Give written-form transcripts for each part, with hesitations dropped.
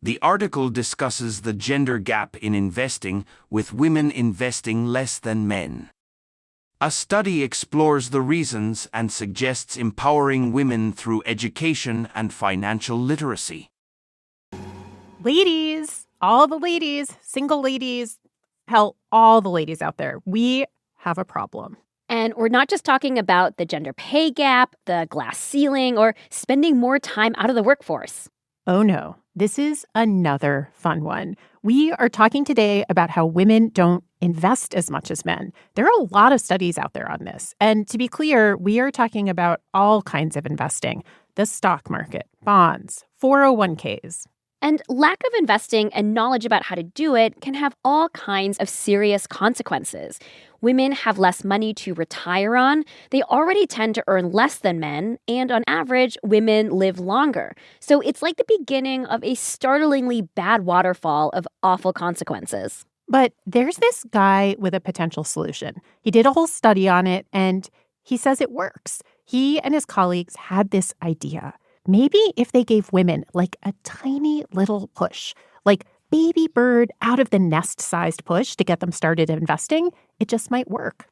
The article discusses the gender gap in investing, with women investing less than men. A study explores the reasons and suggests empowering women through education and financial literacy. Ladies, all the ladies, single ladies, hell, all the ladies out there, we have a problem. And we're not just talking about the gender pay gap, the glass ceiling, or spending more time out of the workforce. Oh no, this is another fun one. We are talking today about how women don't invest as much as men. There are a lot of studies out there on this. And to be clear, we are talking about all kinds of investing: the stock market, bonds, 401ks. And lack of investing and knowledge about how to do it can have all kinds of serious consequences. Women have less money to retire on. They already tend to earn less than men. And on average, women live longer. So it's like the beginning of a startlingly bad waterfall of awful consequences. But there's this guy with a potential solution. He did a whole study on it, and he says it works. He and his colleagues had this idea. Maybe if they gave women like a tiny little push, like baby bird out of the nest-sized push to get them started investing, it just might work.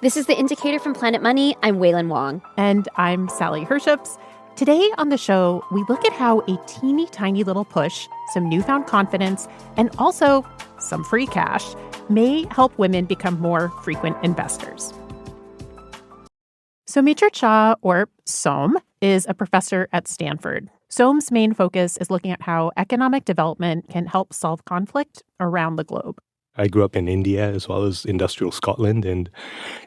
This is The Indicator from Planet Money. I'm Wailin Wong. And I'm Sally Herships. Today on the show, we look at how a teeny tiny little push, some newfound confidence, and also some free cash may help women become more frequent investors. Soumitra Jha, or Soum, is a professor at Stanford. Soum's main focus is looking at how economic development can help solve conflict around the globe. I grew up in India as well as industrial Scotland, and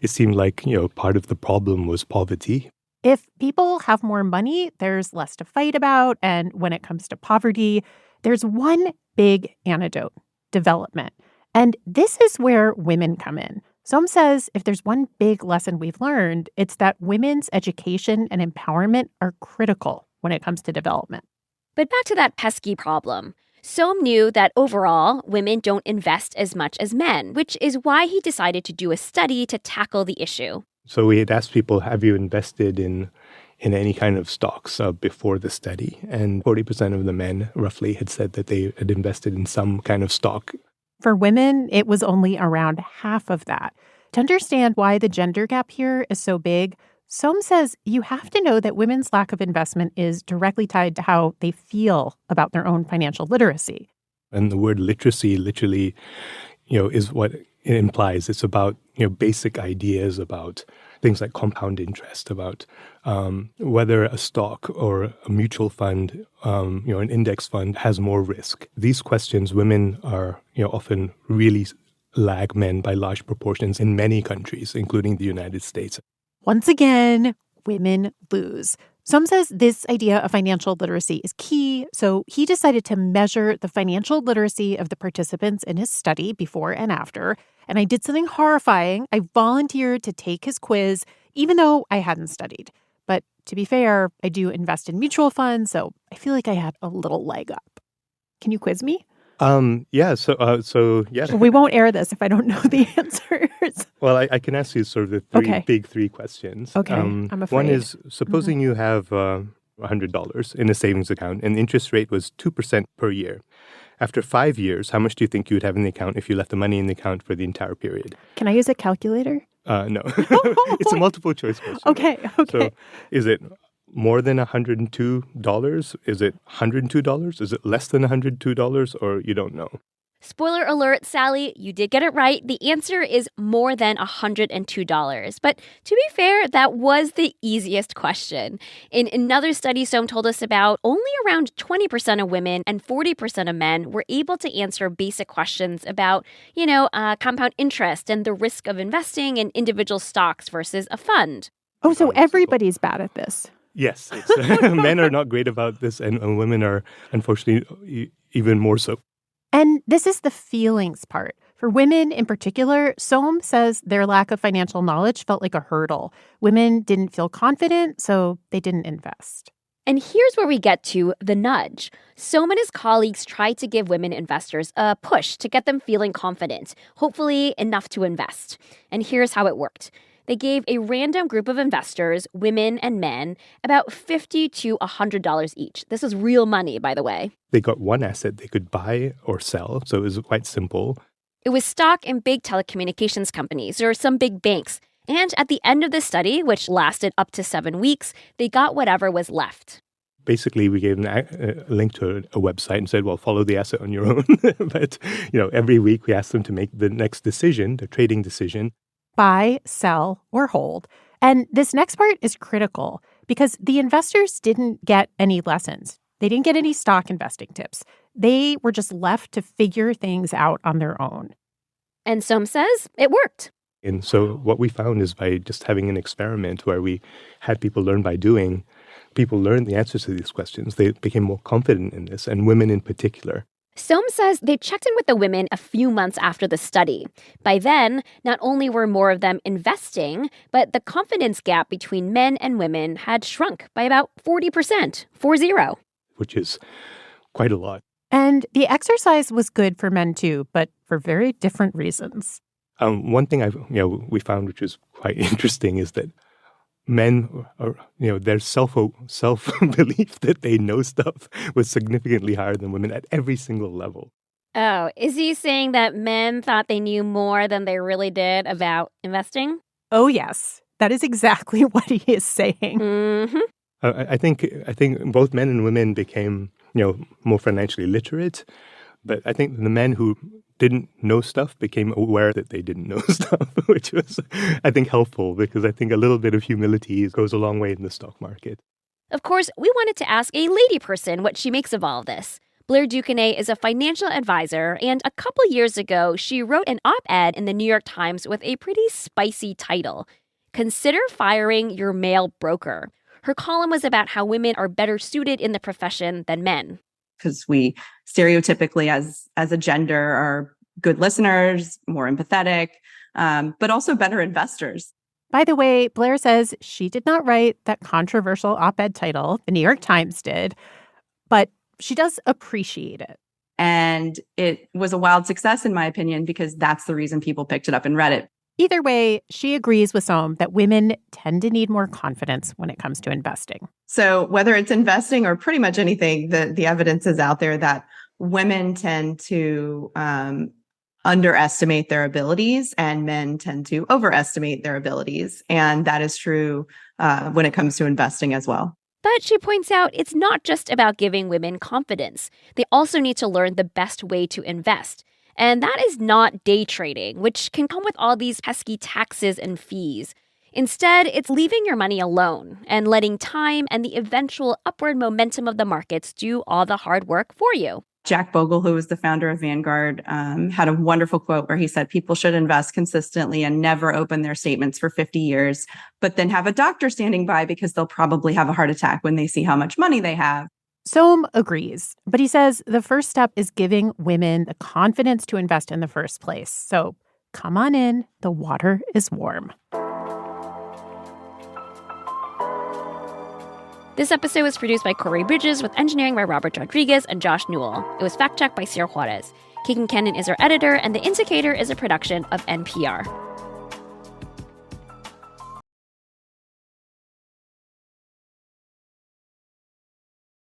it seemed like, part of the problem was poverty. If people have more money, there's less to fight about. And when it comes to poverty, there's one big antidote: development. And this is where women come in. Soum says if there's one big lesson we've learned, it's that women's education and empowerment are critical when it comes to development. But back to that pesky problem. Soum knew that overall, women don't invest as much as men, which is why he decided to do a study to tackle the issue. So we had asked people, have you invested in any kind of stocks before the study? And 40% of the men roughly had said that they had invested in some kind of stock. For women, it was only around half of that. To understand why the gender gap here is so big, Soum says you have to know that women's lack of investment is directly tied to how they feel about their own financial literacy. And the word literacy literally, is what it implies. It's about, basic ideas about things like compound interest, about whether a stock or a mutual fund, an index fund has more risk. These questions, women are, often really lag men by large proportions in many countries, including the United States. Once again, women lose. Soum says this idea of financial literacy is key, so he decided to measure the financial literacy of the participants in his study before and after. And I did something horrifying. I volunteered to take his quiz, even though I hadn't studied. But to be fair, I do invest in mutual funds, so I feel like I had a little leg up. Can you quiz me? Yeah. So yeah. Well, we won't air this if I don't know the answers. Well, I can ask you sort of the big three questions. Okay, I'm afraid. One is, supposing you have $100 in a savings account and the interest rate was 2% per year. After 5 years, how much do you think you would have in the account if you left the money in the account for the entire period? Can I use a calculator? No. It's a multiple choice question. Okay. So is it more than $102? Is it $102? Is it less than $102? Or you don't know? Spoiler alert, Sally, you did get it right. The answer is more than $102. But to be fair, that was the easiest question. In another study Soum told us about, only around 20% of women and 40% of men were able to answer basic questions about, compound interest and the risk of investing in individual stocks versus a fund. Oh, so everybody's bad at this. Yes. Men are not great about this, and women are, unfortunately, even more so. And this is the feelings part. For women in particular, Soum says their lack of financial knowledge felt like a hurdle. Women didn't feel confident, so they didn't invest. And here's where we get to the nudge. Soum and his colleagues tried to give women investors a push to get them feeling confident, hopefully enough to invest. And here's how it worked. they gave a random group of investors, women and men, about $50 to $100 each. This is real money, by the way. They got one asset they could buy or sell, so it was quite simple. It was stock in big telecommunications companies or some big banks. And at the end of the study, which lasted up to 7 weeks, they got whatever was left. Basically, we gave them a link to a website and said, well, follow the asset on your own. But, every week we asked them to make the next decision, the trading decision. Buy, sell, or hold. And this next part is critical because the investors didn't get any lessons. They didn't get any stock investing tips. They were just left to figure things out on their own. And Soam says it worked. And so what we found is by just having an experiment where we had people learn by doing, people learned the answers to these questions. They became more confident in this, and women in particular. Soam says they checked in with the women a few months after the study. By then, not only were more of them investing, but the confidence gap between men and women had shrunk by about 40%, 40. Which is quite a lot. And the exercise was good for men too, but for very different reasons. One thing we found, which is quite interesting, is that men are, their self-belief that they know stuff was significantly higher than women at every single level. Oh, is he saying that men thought they knew more than they really did about investing? Oh, yes. That is exactly what he is saying. Mm-hmm. I think both men and women became, more financially literate. But I think the men who didn't know stuff became aware that they didn't know stuff, which was, I think, helpful because I think a little bit of humility goes a long way in the stock market. Of course, we wanted to ask a lady person what she makes of all of this. Blair Duquesne is a financial advisor, and a couple years ago, she wrote an op-ed in the New York Times with a pretty spicy title, Consider Firing Your Male Broker. Her column was about how women are better suited in the profession than men. Because we stereotypically as a gender are good listeners, more empathetic, but also better investors. By the way, Blair says she did not write that controversial op-ed title. The New York Times did, but she does appreciate it. And it was a wild success, in my opinion, because that's the reason people picked it up and read it. Either way, she agrees with Soam that women tend to need more confidence when it comes to investing. So whether it's investing or pretty much anything, the evidence is out there that women tend to underestimate their abilities and men tend to overestimate their abilities. And that is true when it comes to investing as well. But she points out it's not just about giving women confidence. They also need to learn the best way to invest. And that is not day trading, which can come with all these pesky taxes and fees. Instead, it's leaving your money alone and letting time and the eventual upward momentum of the markets do all the hard work for you. Jack Bogle, who was the founder of Vanguard, had a wonderful quote where he said, people should invest consistently and never open their statements for 50 years, but then have a doctor standing by because they'll probably have a heart attack when they see how much money they have. Soam agrees, but he says the first step is giving women the confidence to invest in the first place. So come on in, the water is warm. This episode was produced by Corey Bridges with engineering by Robert Rodriguez and Josh Newell. It was fact-checked by Sierra Juarez. Keegan Cannon is our editor, and The Indicator is a production of NPR.